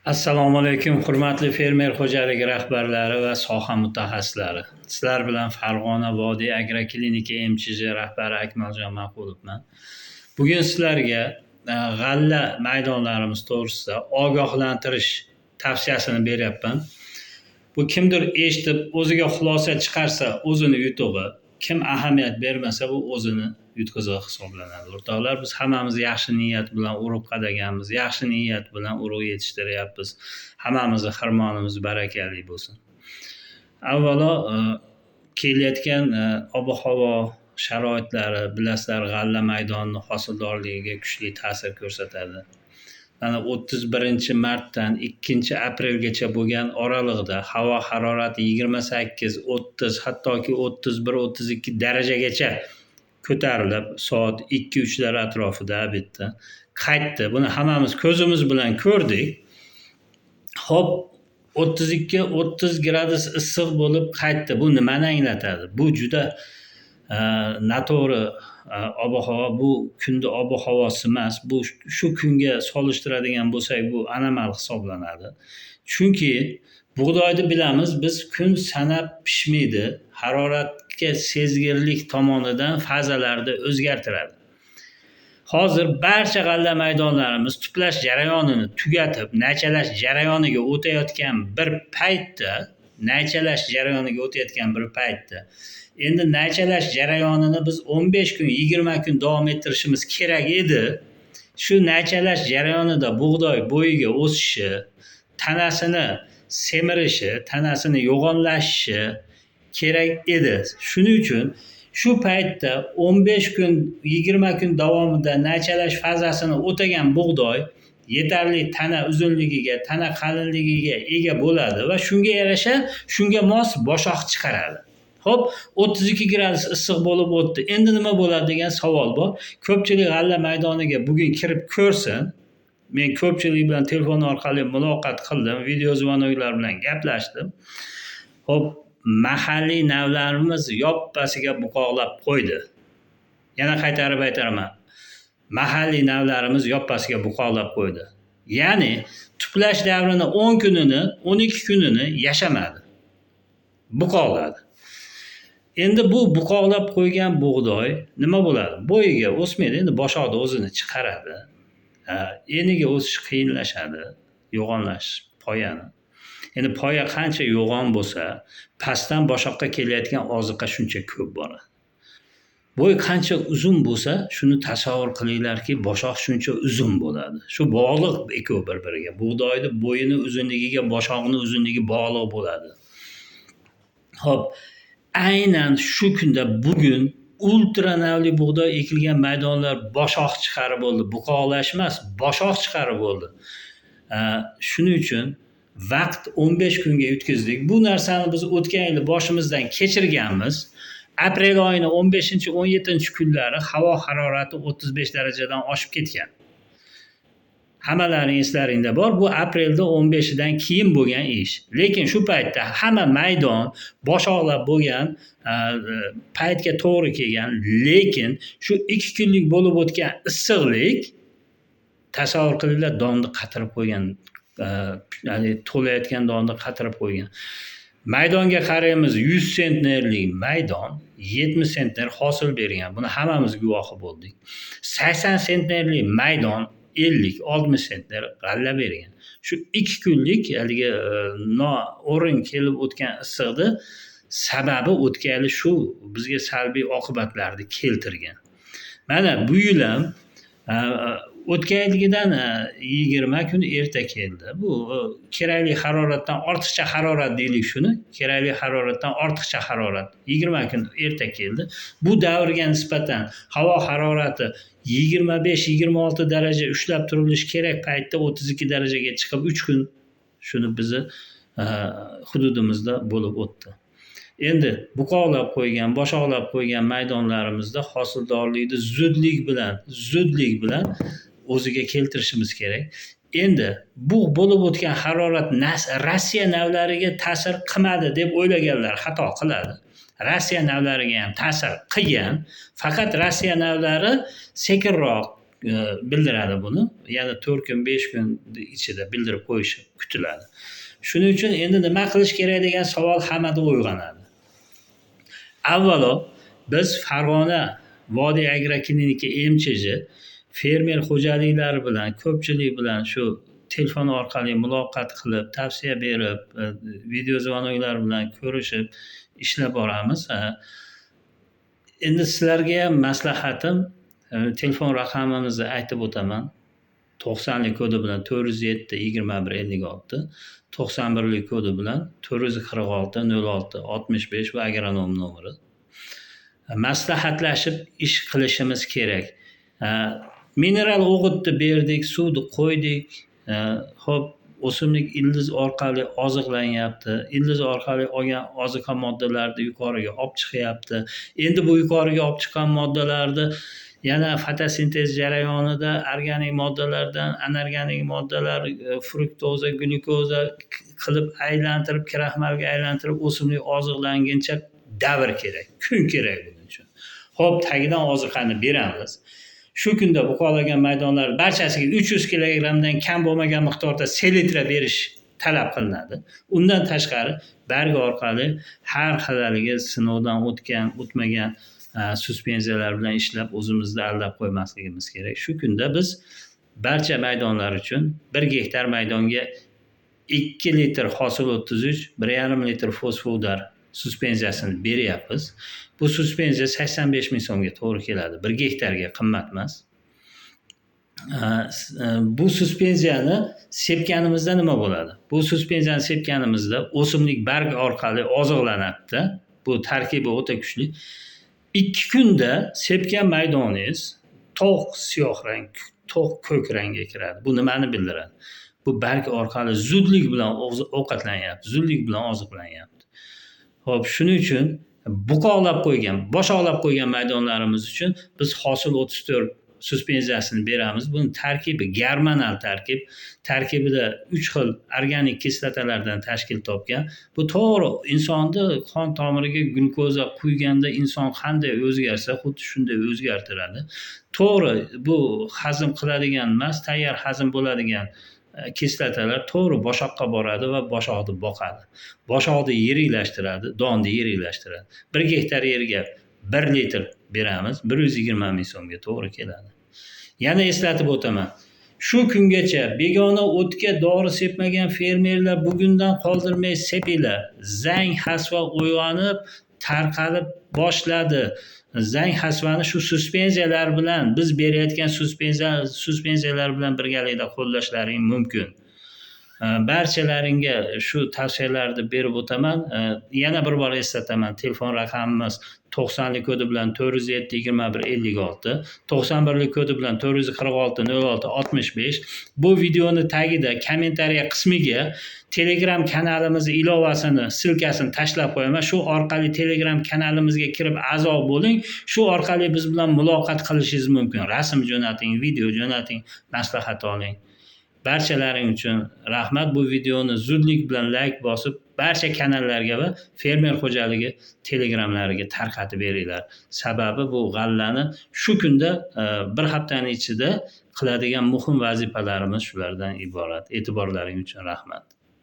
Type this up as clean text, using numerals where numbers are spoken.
Assalomu alaykum, hurmatli fermer xo'jaligi rahbarlari va soha mutaxassislari. Sizlar bilan Farg'ona vodiy agroklinika MChJ rahbari Akmaljon Maqulevman. Bugun sizlarga g'alla maydonlarimiz to'g'risida ogohlantirish tavsiyasini beryapman. Bu kimdir eshitib o'ziga xulosa chiqarsa o'zini yutug'i, kim ahamiyat bermasa bu o'zini yutqizig'i hisoblanadi. O'rtoqlar, biz hammamiz yaxshi niyat bilan urug' qadaganmiz, yaxshi niyat bilan urug' yetishtiryapmiz. Hammamizni xirmonimiz barakali bo'lsin. Avvalo kelayotgan ob-havo sharoitlari, bilasizlar, g'alla maydonining hosildorligiga kuchli ta'sir ko'rsatadi. Mana 31-martdan 2-aprelgacha bo'lgan oralig'da havo harorati 28, 30, hattoki 31-32 darajagacha ko'tarilib, soat 2-3lar atrofida bitta qaytdi. Buni hammamiz ko'zimiz bilan ko'rdik. Xo'p, 32-30 gradus issiq bo'lib qaytdi. Bu nimani anglatadi? Bu juda noto'g'ri ob-havo, bu kunda ob-havosi emas. Bu shu kunga solishtiradigan bo'lsak, bu anomal hisoblanadi. Chunki bug'doyni bilamiz, biz kun sanab pishmaydi. Haroratga sezgirlik tomonidan fazalarda o'zgartiradi. Hozir barcha g'alla maydonlarimiz tuplash jarayonini tugatib, naychalash jarayoniga o'tayotgan bir paytda endi naychalash jarayonini biz 15 kun, 20 kun davom ettirishimiz kerak edi. Shu naychalash jarayonida bug'doy bo'yiga o'sishi, tanasini semirishi, tanasini yo'g'onlashishi kerak edi. Shuning uchun shu paytda 15 kun, 20 kun davomida naychalash fazasini o'tagan bug'doy yetarli tana uzunligiga, tana qalinligiga ega bo'ladi va shunga yarasha, shunga mos boshoq chiqaradi. Xo'p, 32 gradus issiq bo'lib o'tdi. Endi nima bo'ladi degan savol bor. Ko'pchilik g'alla maydoniga bugun kirib ko'rsin. Men ko'pchilik bilan telefon orqali muloqot qildim, video zvonoklar bilan gaplashdim. Xo'p, mahalliy navlarimiz yoppasiga buqoqlab qo'ydi. Yana qaytarib aytaraman. Mahalliy navlarimiz yoppasiga buqoqlab qo'ydi. Ya'ni tuplash davrini 10 kunini, 12 kunini yashamadi. Buqoqladi. Endi bu buqoqlab qo'ygan bug'doy nima bo'ladi? Bo'yiga o'smaydi, endi boshoqda o'zini chiqaradi. Eniga o'sish qiyinlashadi, yo'g'onlash poyani. Endi poya qancha yo'g'on bo'lsa, pastdan boshoqqa kelayotgan oziqa shuncha ko'p boradi. Bo'y qancha uzun bo'lsa, shuni tasavvur qilinglarki, boshoq shuncha uzun bo'ladi. Shu bog'liq ikkovi bir-biriga. Bug'doyni bo'yini uzunligiga boshoqning uzunligi bog'liq bo'ladi. Xo'p, aynan shu kunda bugun ultra navli bug'doy ekilgan maydonlar boshoq chiqarib bo'ldi. Buqoqlash emas, boshoq chiqarib bo'ldi. Shuning uchun vaqt 15 kunga yutkazdik. Bu narsani biz o'tgan yil boshimizdan kechirganmiz. Aprel oyining 15-17 kunlari havo harorati 35 darajadan oshib ketgan. Hammalaring eslaringda bor, bu aprelda 15dan keyin bo'lgan ish. Lekin shu paytda hamma maydon boshoqlab bo'lgan, paytga to'g'ri kelgan, lekin shu 2 kunlik bo'lib o'tgan issiqlik tasavvur qilinglar, donni qatirib qo'ygan, ya'ni to'layotgan donni qatirib qo'ygan. Maydonga qaraymiz, 100 sentnerlik maydon 70 sentner hosil bergan. Buni hammamiz guvohi bo'ldik. 80 sentnerlik maydon 50-60 sentner g'alla bergan. Shu 2 kunlik haligi o'rin kelib o'tgan issiqni sababi o'tgan yil shu bizga salbiy oqibatlarni keltirgan. Mana bu yil ham o'tgan yilgidan 20 kun erta keldi. Bu kerakli haroratdan ortiqcha harorat deylik shuni. Kerakli haroratdan ortiqcha harorat 20 kun erta keldi. Bu davrga nisbatan havo harorati 25-26 daraja ushlab turilishi kerak paytda 32 darajaga chiqib 3 kun shuni bizni hududimizda bo'lib o'tdi. Endi buqoqlab qo'ygan, boshoqlab qo'ygan maydonlarimizda hosildorlikni zudlik bilan o'ziga keltirishimiz kerak. Endi bu bo'lib o'tgan harorat Rossiya navlariga ta'sir qilmadi deb o'ylaganlar xato qiladi. Rossiya navlariga ham ta'sir qilgan, faqat Rossiya navlari sekinroq bildiradi buni. Yana 4 kun, 5 kun ichida bildirib qo'yishi kutiladi. Shuning uchun endi nima qilish kerak degan savol hammada uyg'onadi. Avvalo biz Farg'ona Vodiy agroklinika MChJ fermer xo'jaliklari bilan, ko'pchilik bilan shu telefon orqali muloqot qilib, tavsiya berib, video zvonoklar bilan ko'rishib ishlab boramiz. Endi sizlarga ham maslahatim, telefon raqamimizni aytib o'taman. 90lik kodi bilan 407 21 56, 91lik kodi bilan 446 06 65 va agronom nomeri. Maslahatlashib ish qilishimiz kerak. Mineral o'g'itni berdik, suvni qo'ydik. Xo'p, o'simlik ildiz orqali oziqlanyapti. Ildiz orqali olgan oziqa moddalarini yuqoriga olib chiqyapti. Endi bu yuqoriga olib chiqqan moddalarni yana fotosintez jarayonida organik moddalardan anorganik moddalar, fruktoza, glyukoza qilib aylantirib, kraxmalga aylantirib o'simlik oziqlanguncha davr kerak, kun kerak buning uchun. Xo'p, tagidan oziqani beramiz. Shu kunda bu qolgan maydonlar barchasiga 300 kilogramdan kam bo'lmagan miqdorda selitra berish talab qilinadi. Undan tashqari barg orqali har xilligi sinovdan o'tgan, o'tmagan suspenziyalar bilan ishlab o'zimizni aldab qo'ymasligimiz kerak. Shu kunda biz barcha maydonlar uchun 1 gektar maydonga 2 litr hosil 33, 1,5 litr fosfodar suspenziyasini beryapmiz. Bu suspenziya 85 ming so'mga to'g'ri keladi. 1 gektarga qimmat emas. Bu suspenziyani sepganimizda nima bo'ladi? Bu suspenziyani sepganimizda o'simlik barg orqali oziqlanadi. Bu tarkibi o'ta kuchli. 2 kunda sepgan maydoningiz to'q siyoh rang, to'q ko'k rangga kiradi. Bu nimani bildiradi? Bu barg orqali zudlik bilan ovqatlanyapti, zudlik bilan oziqlanyapti. Xo'p, shuning uchun buqoqlab qo'ygan, boshoqlab qo'ygan maydonlarimiz uchun biz hosil 34 suspenziyasini beramiz. Buning tarkibi germanal tarkib. Tarkibida 3 xil organik kislotalardan tashkil topgan. Bu to'g'ri insonni qon tomiriga glyukoza quyganda inson qanday o'zgarsa, xuddi shunday o'zgartiradi. To'g'ri, bu hazm qiladigan emas, tayyor hazm bo'ladigan kislotalar to'g'ri boshoqqa boradi va boshoqni boqadi. Boshoqni yiriklashtiradi, donni yiriklashtiradi. 1 gektar yerga 1 litr beramiz, 120 ming so'mga to'g'ri keladi. Yana eslatib o'taman. Shu kungacha begona o'tga dori sepmagan fermerlar bugundan qoldirmay sepinglar. Zang hasva uyg'onib, tarqalib boshladi. Zang hasvani shu suspenziyalar bilan, biz berayotgan suspenziyalar bilan birgalikda qo'llashlaring mumkin. Barchalaringga shu tavsiyalarni berib o'taman. Yana bir bor eslataman. Telefon raqamimiz 90lik kodi bilan 407 21 56, 91lik kodi bilan 446 06 65. Bu videoni tagida kommentariya qismiga Telegram kanalimizni ilovasini, silkasini tashlab qo'yaman. Shu orqali Telegram kanalimizga kirib a'zo bo'ling. Shu orqali biz bilan muloqot qilishingiz mumkin. Rasm jo'nating, video jo'nating, maslahat oling. Barchalaring uchun rahmat. Bu videoni zudlik bilan like bosib, barcha kanallarga va fermer xo'jaligi telegramlariga tarqatib beringlar. Sababi bu g'allani shu kunda bir haftaning ichida qiladigan muhim vazifalarimiz shulardan iborat. E'tiborlaring uchun rahmat.